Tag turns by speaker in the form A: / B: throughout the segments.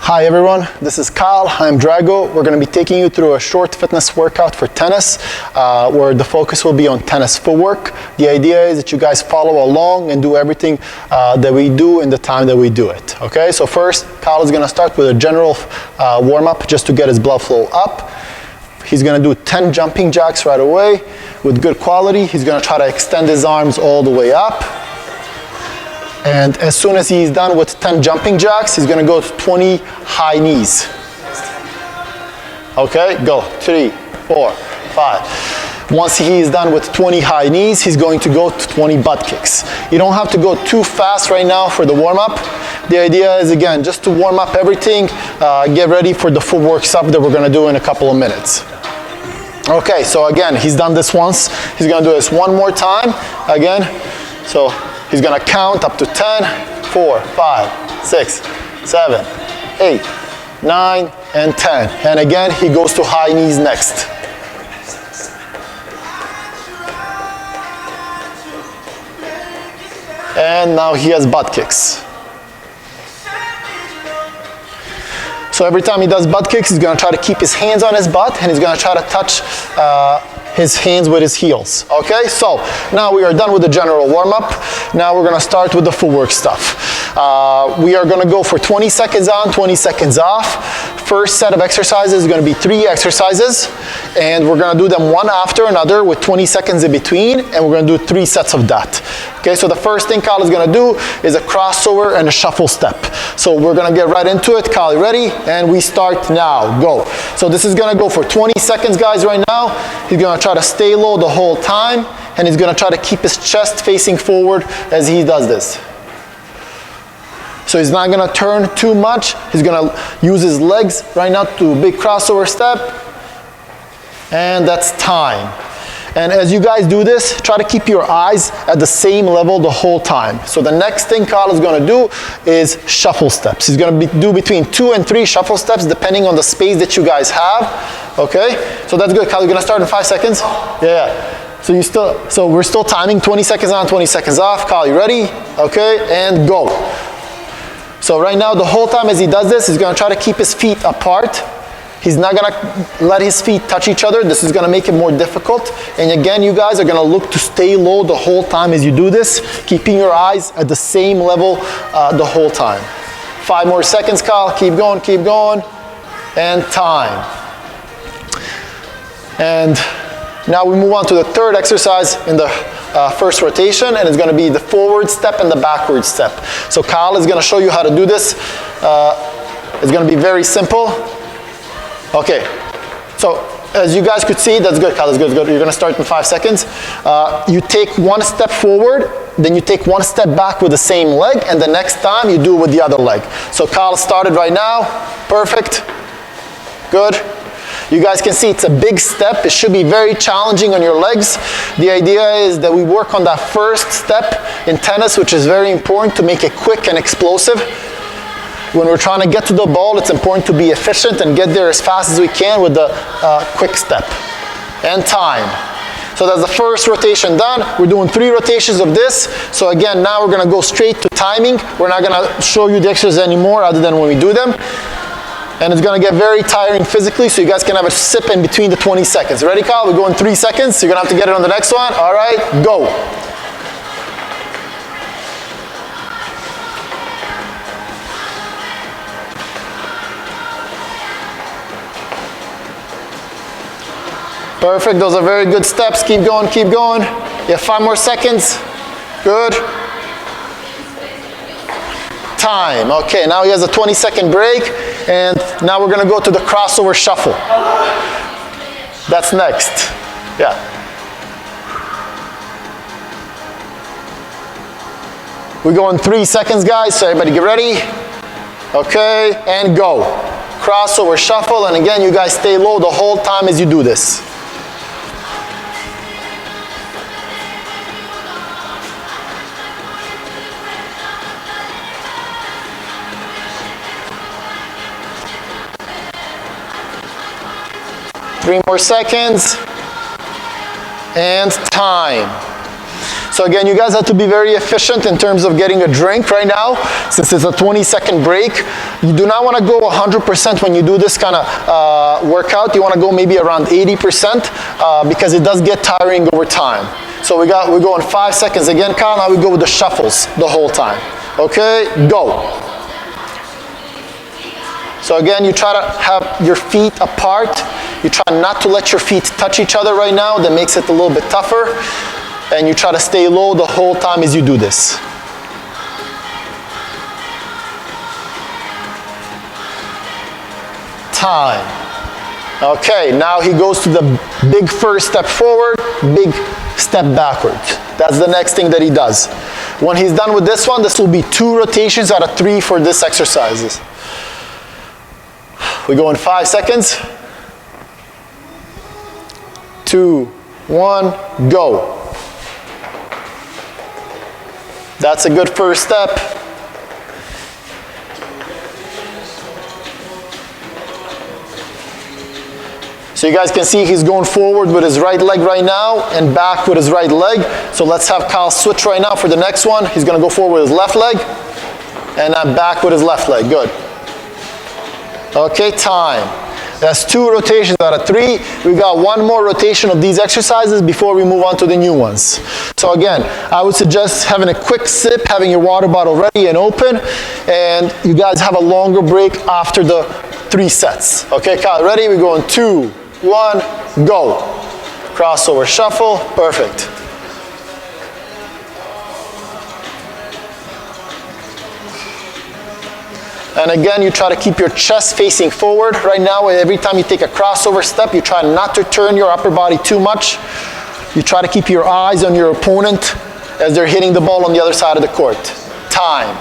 A: Hi everyone, this is Kyle, I'm Drago. We're going to be taking you through a short fitness workout for tennis where the focus will be on tennis footwork. The idea is that you guys follow along and do everything that we do in the time that we do it. Okay, so first Kyle is going to start with a general warm-up just to get his blood flow up. He's going to do 10 jumping jacks right away with good quality. He's going to try to extend his arms all the way up. And as soon as he's done with 10 jumping jacks, he's going to go to 20 high knees. Okay, go. 3, 4, 5. Once he's done with 20 high knees, he's going to go to 20 butt kicks. You don't have to go too fast right now for the warm-up. The idea is, again, just to warm up everything, get ready for the footwork stuff that we're going to do in a couple of minutes. Okay, so again, he's done this once. He's going to do this one more time. Again, so he's going to count up to 10, 4, 5, 6, 7, 8, 9, and 10. And again, he goes to high knees next. And now he has butt kicks. So every time he does butt kicks, he's going to try to keep his hands on his butt and he's going to try to touch his hands with his heels. Okay, so now we are done with the general warm-up. Now we're going to start with the footwork stuff. We are going to go for 20 seconds on, 20 seconds off. First set of exercises is going to be 3 exercises, and we're going to do them one after another with 20 seconds in between, and we're going to do 3 sets of that. Okay, so the first thing Kyle is going to do is a crossover and a shuffle step. So we're going to get right into it. Kyle, ready? And we start now. Go. So this is going to go for 20 seconds, guys, right now. He's going to try to stay low the whole time, and he's going to try to keep his chest facing forward as he does this. So he's not going to turn too much. He's going to use his legs right now to do a big crossover step. And that's time. And as you guys do this, try to keep your eyes at the same level the whole time. So the next thing Kyle is going to do is shuffle steps. He's going to do between 2 and 3 shuffle steps depending on the space that you guys have. Okay? So that's good. Kyle, you're going to start in 5 seconds? Yeah. So we're still timing 20 seconds on, 20 seconds off. Kyle, you ready? Okay, and go. So right now, the whole time as he does this, he's going to try to keep his feet apart. He's not going to let his feet touch each other. This is going to make it more difficult. And again, you guys are going to look to stay low the whole time as you do this, keeping your eyes at the same level the whole time. 5 more seconds, Kyle. Keep going, keep going. And time. And now we move on to the third exercise in the first rotation, and it's going to be the forward step and the backward step. So Kyle is going to show you how to do this. It's going to be very simple. Okay, so as you guys could see, that's good, Kyle, that's good, good. You're going to start in 5 seconds. You take 1 step forward, then you take 1 step back with the same leg, and the next time you do it with the other leg. So Kyle started right now. Perfect. Good. You guys can see it's a big step. It should be very challenging on your legs. The idea is that we work on that first step in tennis, which is very important to make it quick and explosive. When we're trying to get to the ball, it's important to be efficient and get there as fast as we can with the quick step. And time. So that's the first rotation done. We're doing 3 rotations of this. So again, now we're going to go straight to timing. We're not going to show you the exercises anymore other than when we do them. And it's going to get very tiring physically, so you guys can have a sip in between the 20 seconds. Ready, Kyle? We're going 3 seconds. So you're going to have to get it on the next one. All right, go. Perfect. Those are very good steps. Keep going, keep going. You have 5 more seconds. Good. Time. Okay, now he has a 20-second break, and now we're going to go to the crossover shuffle. That's next. Yeah. We go in 3 seconds, guys, so everybody get ready. Okay, and go. Crossover shuffle, and again, you guys stay low the whole time as you do this. Three more seconds, and time. So again, you guys have to be very efficient in terms of getting a drink right now, since it's a 20-second break. You do not want to go 100% when you do this kind of workout. You want to go maybe around 80% because it does get tiring over time. So we go in 5 seconds again, Kyle. Now we go with the shuffles the whole time. Okay, go. So again, you try to have your feet apart. You try not to let your feet touch each other right now. That makes it a little bit tougher. And you try to stay low the whole time as you do this. Time. Okay, now he goes to the big first step forward, big step backwards. That's the next thing that he does. When he's done with this one, this will be 2 rotations out of 3 for this exercise. We go in 5 seconds. 2, 1, go. That's a good first step. So you guys can see he's going forward with his right leg right now and back with his right leg. So let's have Kyle switch right now for the next one. He's going to go forward with his left leg and then back with his left leg. Good. Okay, time. That's 2 rotations out of 3. We got 1 more rotation of these exercises before we move on to the new ones. So again, I would suggest having a quick sip, having your water bottle ready and open, and you guys have a longer break after the 3 sets. Okay, Kyle, ready? We go in 2, 1, go. Crossover shuffle, perfect. And again, you try to keep your chest facing forward. Right now, every time you take a crossover step, you try not to turn your upper body too much. You try to keep your eyes on your opponent as they're hitting the ball on the other side of the court. Time.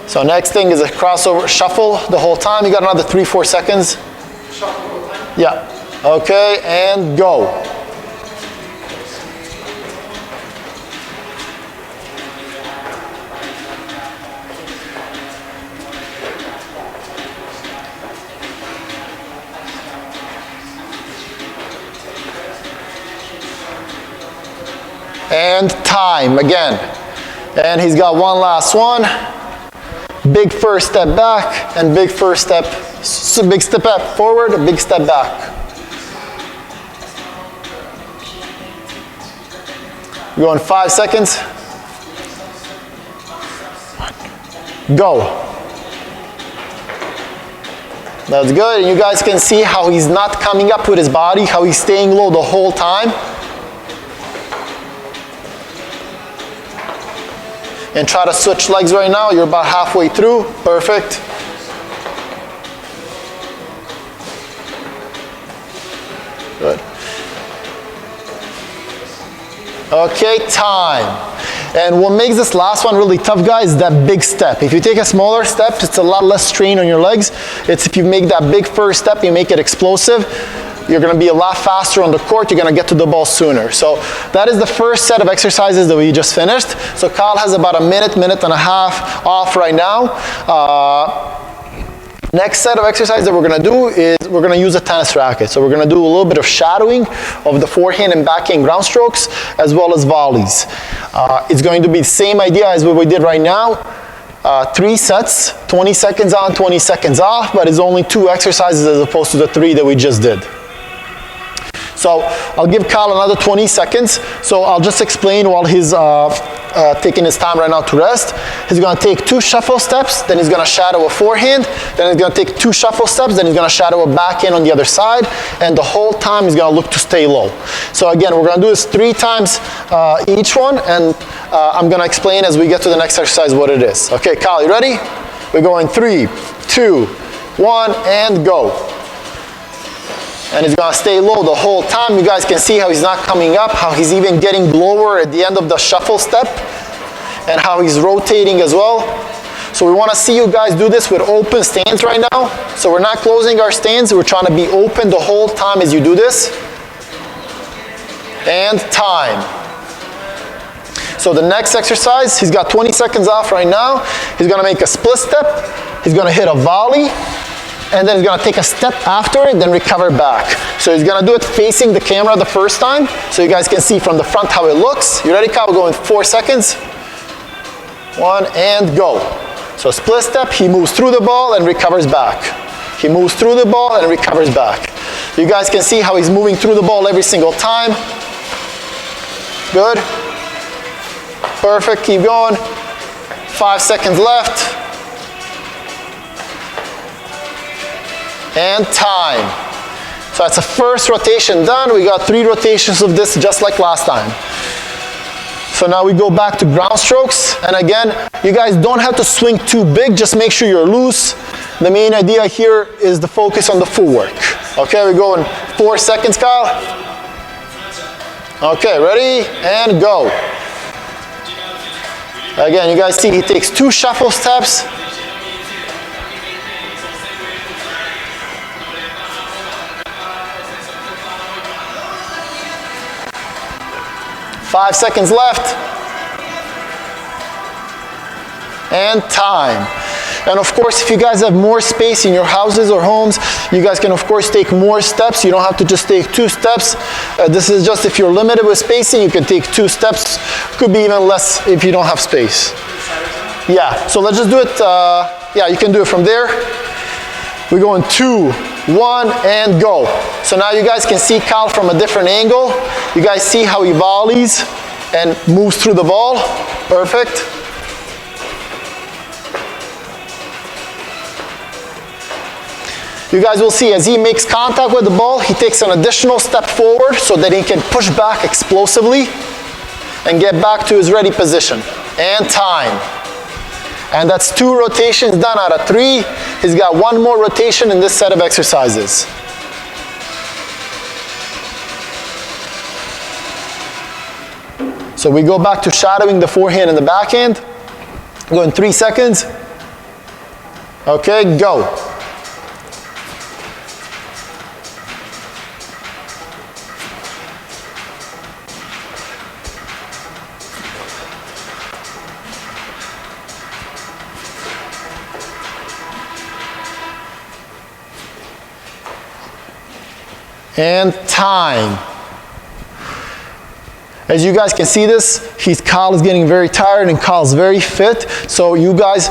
A: So next thing is a crossover shuffle the whole time. You got another 3-4 seconds.
B: Shuffle the whole time?
A: Yeah. Okay, and go. And time again. And he's got one last one. Big first step back and big first step, big step back forward, a big step back. Go in 5 seconds. Go. That's good. And you guys can see how he's not coming up with his body, how he's staying low the whole time. And try to switch legs right now. You're about halfway through. Perfect. Good. Okay, time. And what makes this last one really tough, guys, is that big step. If you take a smaller step, it's a lot less strain on your legs. It's if you make that big first step, you make it explosive, you're going to be a lot faster on the court. You're going to get to the ball sooner. So that is the first set of exercises that we just finished. So Kyle has about a minute and a half off right now. Next set of exercises that we're going to do is we're going to use a tennis racket. So we're going to do a little bit of shadowing of the forehand and backhand ground strokes as well as volleys. It's going to be the same idea as what we did right now. 3 sets, 20 seconds on, 20 seconds off, but it's only 2 exercises as opposed to the 3 that we just did. So I'll give Kyle another 20 seconds. So I'll just explain while he's taking his time right now to rest. He's going to take 2 shuffle steps, then he's going to shadow a forehand, then he's going to take 2 shuffle steps, then he's going to shadow a backhand on the other side, and the whole time he's going to look to stay low. So again, we're going to do this 3 times each one, and I'm going to explain as we get to the next exercise what it is. Okay, Kyle, you ready? We go in 3, 2, 1, and go. And he's going to stay low the whole time. You guys can see how he's not coming up, how he's even getting lower at the end of the shuffle step, and how he's rotating as well. So we want to see you guys do this with open stance right now. So we're not closing our stance. We're trying to be open the whole time as you do this. And time. So So the next exercise, he's got 20 seconds off right now. He's gonna make a split step. He's gonna hit a volley. And then he's gonna take a step after it, then recover back. So he's gonna do it facing the camera the first time, so you guys can see from the front how it looks. You ready, Kyle? We'll go in 4 seconds. 1, and go. So split step, he moves through the ball and recovers back. He moves through the ball and recovers back. You guys can see how he's moving through the ball every single time. Good. Perfect, keep going. 5 seconds left. And time. So that's the first rotation done. We got 3 rotations of this just like last time. So now we go back to ground strokes. And again, you guys don't have to swing too big, just make sure you're loose. The main idea here is the focus on the footwork. Okay, we go in 4 seconds, Kyle. Okay, ready? And go. Again, you guys see he takes 2 shuffle steps. 5 seconds left. And time. And of course, if you guys have more space in your houses or homes, you guys can of course take more steps. You don't have to just take 2 steps. This is just if you're limited with spacing, you can take 2 steps. Could be even less if you don't have space. Yeah, so let's just do it. Yeah, you can do it from there. We go in 2, 1, and go. So now you guys can see Kyle from a different angle. You guys see how he volleys and moves through the ball. Perfect. You guys will see as he makes contact with the ball, he takes an additional step forward so that he can push back explosively and get back to his ready position. And time. And that's 2 rotations done out of 3. He's got 1 more rotation in this set of exercises. So we go back to shadowing the forehand and the backhand. Go in 3 seconds. Okay, go. And time. As you guys can see this, Kyle is getting very tired and Kyle's very fit. So you guys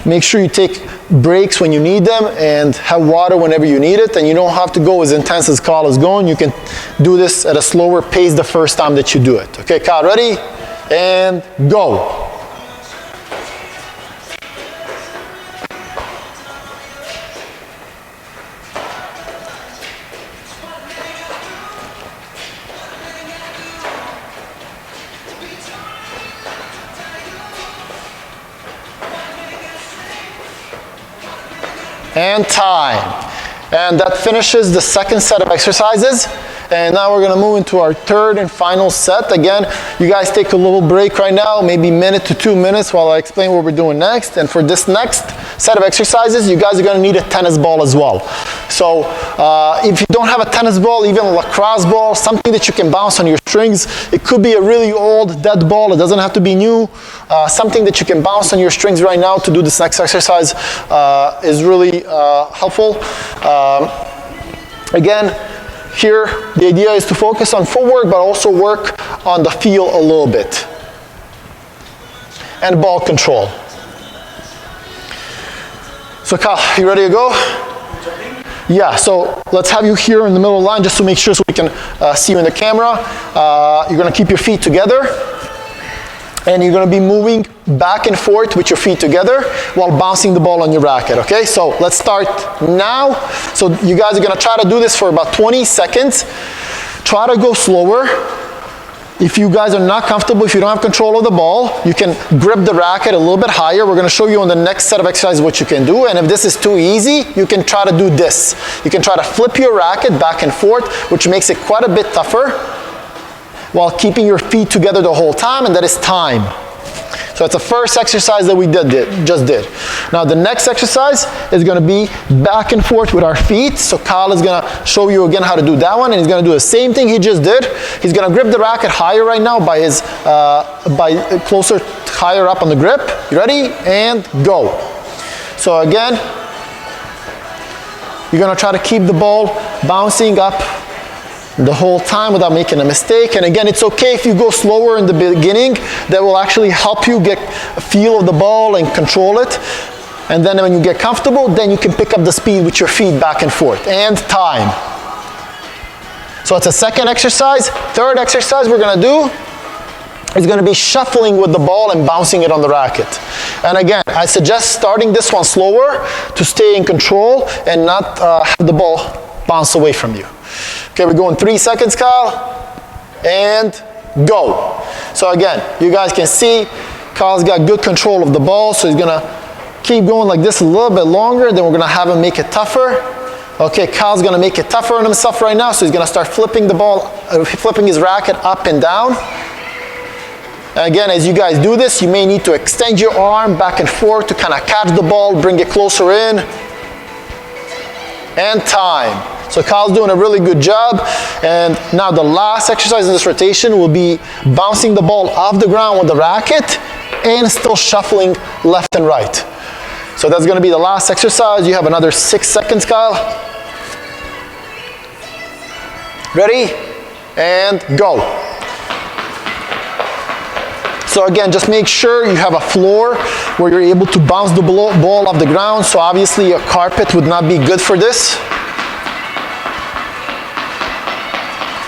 A: make sure you take breaks when you need them and have water whenever you need it. And you don't have to go as intense as Kyle is going. You can do this at a slower pace the first time that you do it. Okay, Kyle, ready? And go. And time. And that finishes the second set of exercises. And now we're going to move into our third and final set. Again, you guys take a little break right now, maybe a minute to 2 minutes while I explain what we're doing next. And for this next set of exercises, you guys are going to need a tennis ball as well. So if you don't have a tennis ball, even a lacrosse ball, something that you can bounce on your strings, it could be a really old dead ball. It doesn't have to be new. Something that you can bounce on your strings right now to do this next exercise is really helpful. Again, here the idea is to focus on footwork but also work on the feel a little bit. And ball control. So Kyle, you ready to go? Yeah, so let's have you here in the middle of the line just to make sure so we can see you in the camera. You're going to keep your feet together. And you're going to be moving back and forth with your feet together while bouncing the ball on your racket, okay? So let's start now. So you guys are going to try to do this for about 20 seconds. Try to go slower. If you guys are not comfortable, if you don't have control of the ball, you can grip the racket a little bit higher. We're going to show you on the next set of exercises what you can do. And if this is too easy, you can try to do this. You can try to flip your racket back and forth, which makes it quite a bit tougher, while keeping your feet together the whole time, and that is time. So So that's the first exercise that we just did. Now the next exercise is going to be back and forth with our feet. So Kyle is going to show you again how to do that one, and he's going to do the same thing he just did. He's going to grip the racket higher right now by his higher up on the grip. You ready? And go. So again, you're going to try to keep the ball bouncing up the whole time without making a mistake. And again, it's okay if you go slower in the beginning. That will actually help you get a feel of the ball and control it. And then when you get comfortable, then you can pick up the speed with your feet back and forth. And time. So it's a second exercise. Third exercise we're going to do is going to be shuffling with the ball and bouncing it on the racket. And again, I suggest starting this one slower to stay in control and not have the ball bounce away from you. Okay, we're going 3 seconds, Kyle, and go. So again, you guys can see Kyle's got good control of the ball, so he's gonna keep going like this a little bit longer, then we're gonna have him make it tougher. Okay, Kyle's gonna make it tougher on himself right now, so he's gonna start flipping the ball, flipping his racket up and down. And again, as you guys do this, you may need to extend your arm back and forth to kind of catch the ball, bring it closer in. And time. So Kyle's doing a really good job. And now the last exercise in this rotation will be bouncing the ball off the ground with the racket and still shuffling left and right. So that's going to be the last exercise. You have another 6 seconds, Kyle. Ready? And go. So again, just make sure you have a floor where you're able to bounce the ball off the ground. So obviously a carpet would not be good for this.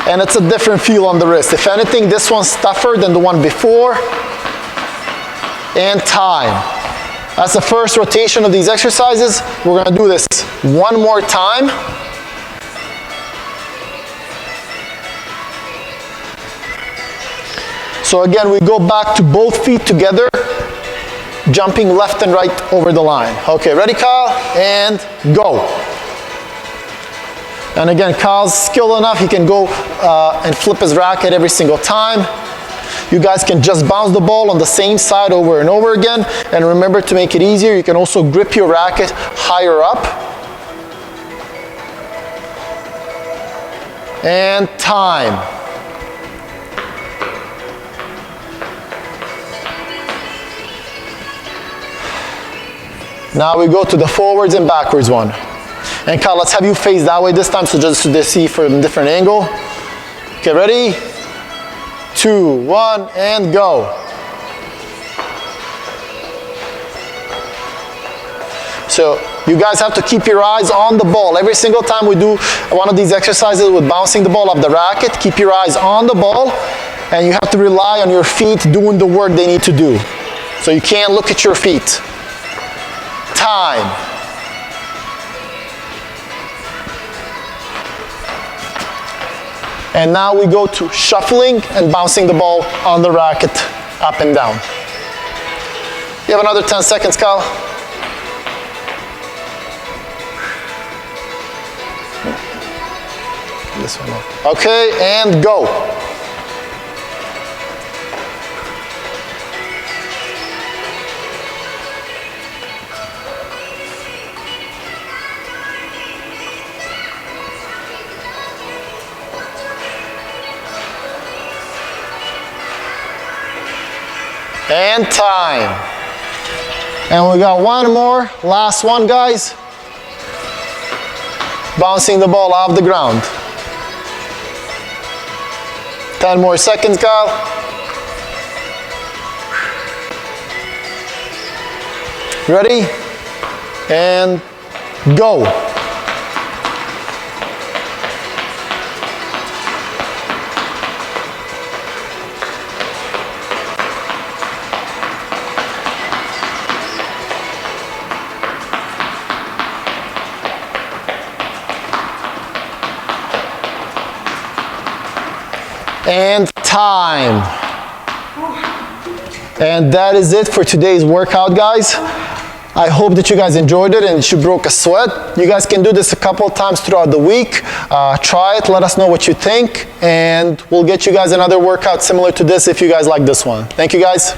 A: And it's a different feel on the wrist. If anything, this one's tougher than the one before. And time. That's the first rotation of these exercises. We're going to do this one more time. So again, we go back to both feet together, jumping left and right over the line. Okay, ready, Kyle? And go. And again, Kyle's skilled enough, he can go and flip his racket every single time. You guys can just bounce the ball on the same side over and over again. And remember, to make it easier, you can also grip your racket higher up. And time. Now we go to the forwards and backwards one. And Kyle, let's have you face that way this time, so just to see from a different angle. Okay, ready? 2, 1, and go. So you guys have to keep your eyes on the ball. Every single time we do one of these exercises with bouncing the ball off the racket, keep your eyes on the ball, and you have to rely on your feet doing the work they need to do. So you can't look at your feet. Time. And now we go to shuffling and bouncing the ball on the racket up and down. You have another 10 seconds, Kyle. This one more. Okay, and go. And time. And we got one more, last one, guys. Bouncing the ball off the ground. 10 more seconds, Kyle. Ready? And go. And time. And that is it for today's workout, guys. I hope that you guys enjoyed it and you broke a sweat. You guys can do this a couple of times throughout the week. Try it, let us know what you think, and we'll get you guys another workout similar to this if you guys like this one. Thank you, guys.